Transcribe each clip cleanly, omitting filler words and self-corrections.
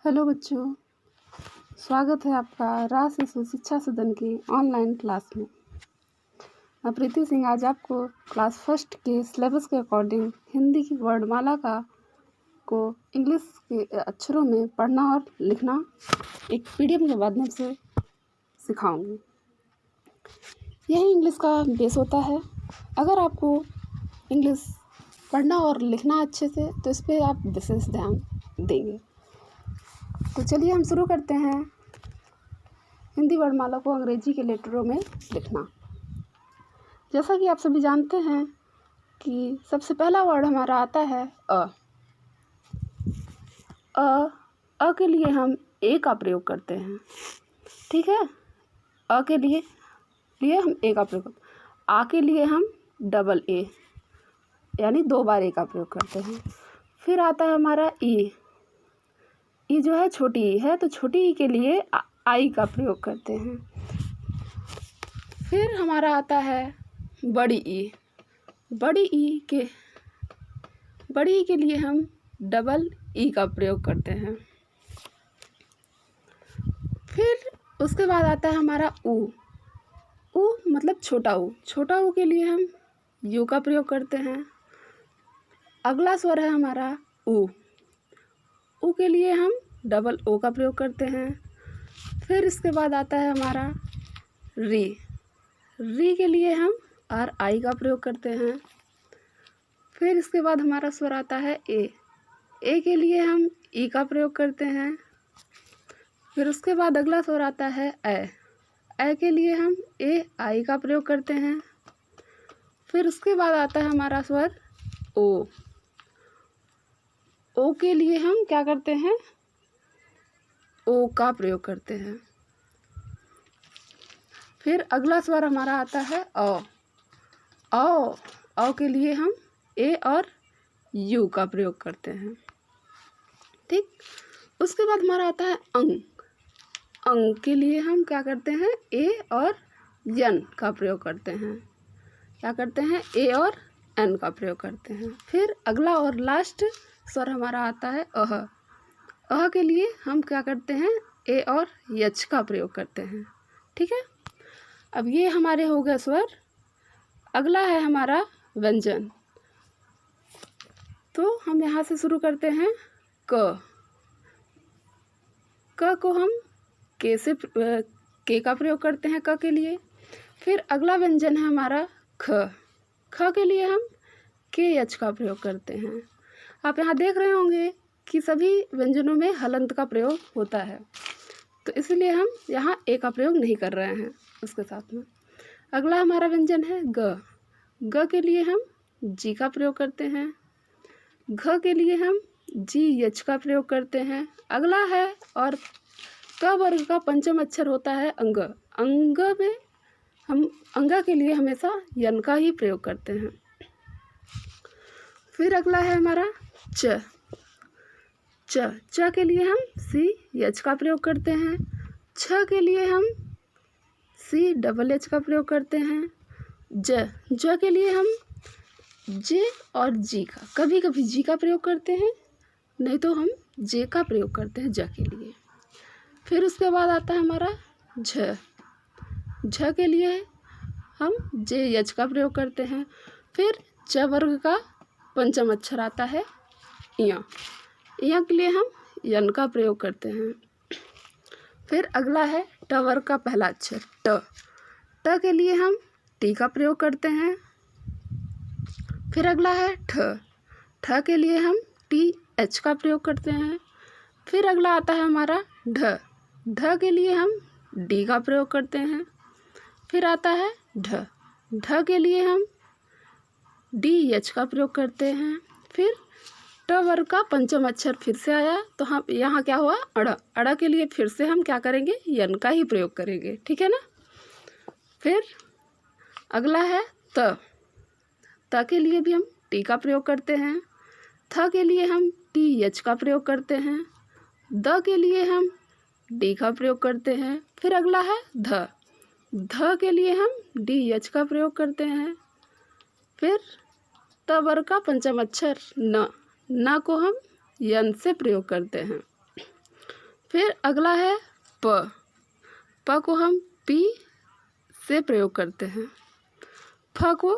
Hello बच्चों, स्वागत है आपका राज शिशु शिक्षा सदन की ऑनलाइन क्लास में। मैं प्रीति सिंह आज आपको क्लास फर्स्ट के सिलेबस के अकॉर्डिंग हिंदी की वर्णमाला को इंग्लिश के अक्षरों में पढ़ना और लिखना एक पीडीएफ के माध्यम से सिखाऊंगी। यही इंग्लिश का बेस होता है। अगर आपको इंग्लिश पढ़ना और लिखना अच्छे से तो इस पर आप विशेष ध्यान देंगे। तो चलिए हम शुरू करते हैं हिंदी वर्णमाला को अंग्रेजी के लेटरों में लिखना। जैसा कि आप सभी जानते हैं कि सबसे पहला वर्ड हमारा आता है अ के लिए हम ए का प्रयोग करते हैं। ठीक है, अ के लिए हम ए का प्रयोग करते हैं। आ के लिए हम डबल ए यानी 2 बार ए का प्रयोग करते हैं। फिर आता है हमारा ई जो है छोटी ई है, तो छोटी ई के लिए आई का प्रयोग करते हैं। फिर हमारा आता है बड़ी ई के लिए हम डबल ई का प्रयोग करते हैं। फिर उसके बाद आता है हमारा ऊ मतलब छोटा ऊ के लिए हम यू का प्रयोग करते हैं। अगला स्वर है हमारा ऊ के लिए हम डबल ओ का प्रयोग करते हैं। फिर इसके बाद आता है हमारा री के लिए हम आर आई का प्रयोग करते हैं। फिर इसके बाद हमारा स्वर आता है ए के लिए हम ई का प्रयोग करते हैं। फिर उसके बाद अगला स्वर आता है ए के लिए हम ए आई का प्रयोग करते हैं। फिर उसके बाद आता है हमारा स्वर ओ के लिए हम क्या करते हैं, ओ का प्रयोग करते हैं। फिर अगला स्वर हमारा आता है औ के लिए हम ए और यू का प्रयोग करते हैं। ठीक, उसके बाद हमारा आता है अंग के लिए हम क्या करते हैं, ए और एन का प्रयोग करते हैं। ए और एन का प्रयोग करते हैं। फिर अगला और लास्ट स्वर हमारा आता है अह के लिए हम क्या करते हैं, ए और यच का प्रयोग करते हैं। ठीक है, अब ये हमारे हो गए स्वर। अगला है हमारा व्यंजन। तो हम यहाँ से शुरू करते हैं क को हम के का प्रयोग करते हैं क के लिए। फिर अगला व्यंजन है हमारा ख के लिए हम के एच का प्रयोग करते हैं। आप यहाँ देख रहे होंगे कि सभी व्यंजनों में हलंत का प्रयोग होता है, तो इसलिए हम यहाँ ए का प्रयोग नहीं कर रहे हैं उसके साथ में। अगला हमारा व्यंजन है ग के लिए हम जी का प्रयोग करते हैं। घ के लिए हम जी एच का प्रयोग करते हैं। अगला है और क वर्ग का पंचम अक्षर होता है अंग में हम अंगा के लिए हमेशा यन का ही प्रयोग करते हैं। फिर अगला है हमारा च के लिए हम सी एच का प्रयोग करते हैं। छ के लिए हम सी डबल एच का प्रयोग करते हैं। ज के लिए हम जे और जी का, कभी कभी जी का प्रयोग करते हैं, नहीं तो हम जे का प्रयोग करते हैं ज के लिए। फिर उसके बाद आता है हमारा झ के लिए हम जे एच का प्रयोग करते हैं। फिर च वर्ग का पंचम अक्षर आता है इया के लिए हम यन का प्रयोग करते हैं। फिर अगला है ट वर्ग का पहला अक्षर ट के लिए हम टी का प्रयोग करते हैं। फिर अगला है ठ के लिए हम टी एच का प्रयोग करते हैं। फिर अगला आता है हमारा ढ के लिए हम डी का प्रयोग करते हैं। फिर आता है ढ के लिए हम डी एच का प्रयोग करते हैं। फिर ट वर्ग का पंचम अक्षर फिर से आया, तो हम यहाँ क्या हुआ, अड़ा के लिए फिर से हम क्या करेंगे, यन का ही प्रयोग करेंगे। ठीक है ना। फिर अगला है त के लिए भी हम टी का प्रयोग करते हैं। थ के लिए हम टी एच का प्रयोग करते हैं। द के लिए हम डी का प्रयोग करते हैं। फिर अगला है ध के लिए हम डी एच का प्रयोग करते हैं। फिर त वर्ग का पंचम अक्षर न को हम यन से प्रयोग करते हैं। फिर अगला है प। प को हम पी से प्रयोग करते हैं। फ को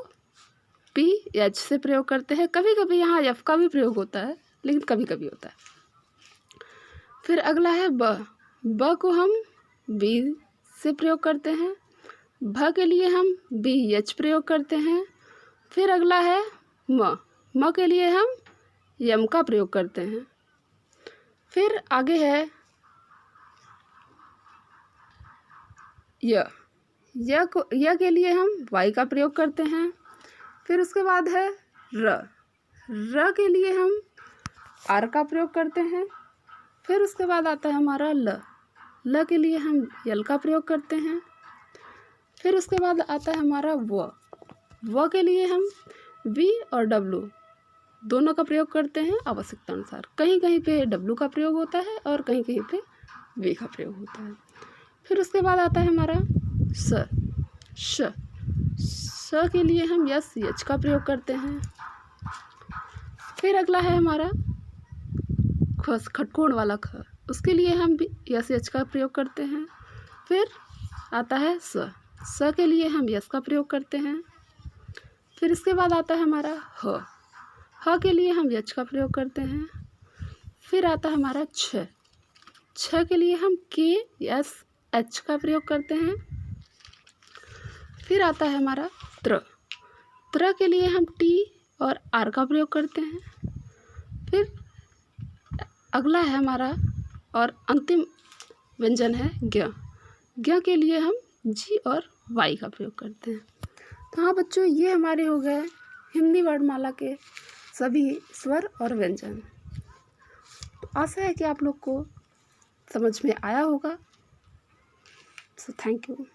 पी एच से प्रयोग करते हैं। कभी कभी यहाँ एफ का भी प्रयोग होता है, लेकिन कभी कभी होता है। फिर अगला है ब। ब को हम बी से प्रयोग करते हैं। भ के लिए हम बी एच प्रयोग करते हैं। फिर अगला है म। म के लिए हम यम का प्रयोग करते हैं। फिर आगे है य। य के लिए हम वाई का प्रयोग करते हैं। फिर उसके बाद है र। र के लिए हम आर का प्रयोग करते हैं। फिर उसके बाद आता है हमारा ल। ल के लिए हम यल का प्रयोग करते हैं। फिर उसके बाद आता है हमारा व। व के लिए हम वी और डब्लू दोनों का प्रयोग करते हैं आवश्यकता अनुसार। कहीं कहीं पे डब्लू का प्रयोग होता है और कहीं कहीं पे वी का प्रयोग होता है। फिर उसके बाद आता है हमारा स। श। स के लिए हम यस एच का प्रयोग करते हैं। फिर अगला है हमारा ख, खटकोण वाला ख। उसके लिए हम भी यस एच का प्रयोग करते हैं। फिर आता है स। स के लिए हम यस का प्रयोग करते हैं। फिर इसके बाद आता है हमारा ह। ह के लिए हम एच का प्रयोग करते हैं। फिर आता है हमारा छ। छ के लिए हम के एस एच का प्रयोग करते हैं। फिर आता है हमारा त्र। त्र के लिए हम टी और आर का प्रयोग करते हैं। फिर अगला है हमारा और अंतिम व्यंजन है ज्ञ। ज्ञ के लिए हम जी और वाई का प्रयोग करते हैं। तो हाँ बच्चों, ये हमारे हो गए हिंदी वर्णमाला के सभी स्वर और व्यंजन। तो आशा है कि आप लोग को समझ में आया होगा। So thank you.